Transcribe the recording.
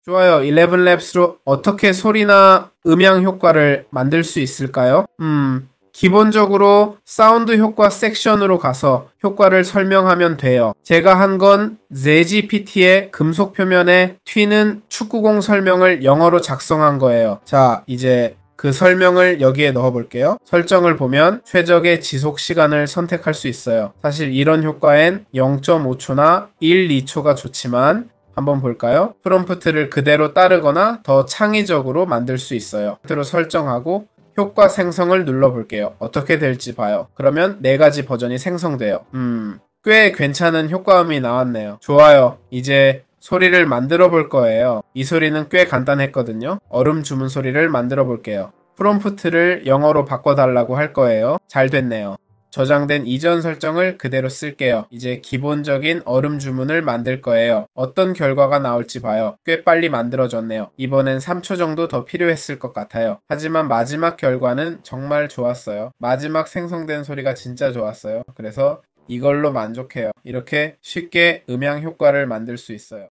좋아요. 11랩스로 어떻게 소리나 음향 효과를 만들 수 있을까요? 기본적으로 사운드 효과 섹션으로 가서 효과를 설명하면 돼요. 제가 한 건 ZGPT의 금속 표면에 튀는 축구공 설명을 영어로 작성한 거예요. 자, 이제 그 설명을 여기에 넣어 볼게요. 설정을 보면 최적의 지속 시간을 선택할 수 있어요. 사실 이런 효과엔 0.5초나 1, 2초가 좋지만 한번 볼까요? 프롬프트를 그대로 따르거나 더 창의적으로 만들 수 있어요. 프롬프트로 설정하고 효과 생성을 눌러볼게요. 어떻게 될지 봐요. 그러면 4가지 버전이 생성돼요. 꽤 괜찮은 효과음이 나왔네요. 좋아요. 이제 소리를 만들어 볼 거예요. 이 소리는 꽤 간단했거든요. 얼음 주문 소리를 만들어 볼게요. 프롬프트를 영어로 바꿔달라고 할 거예요. 잘 됐네요. 저장된 이전 설정을 그대로 쓸게요. 이제 기본적인 얼음 주문을 만들 거예요. 어떤 결과가 나올지 봐요. 꽤 빨리 만들어졌네요. 이번엔 3초 정도 더 필요했을 것 같아요. 하지만 마지막 결과는 정말 좋았어요. 마지막 생성된 소리가 진짜 좋았어요. 그래서 이걸로 만족해요. 이렇게 쉽게 음향 효과를 만들 수 있어요.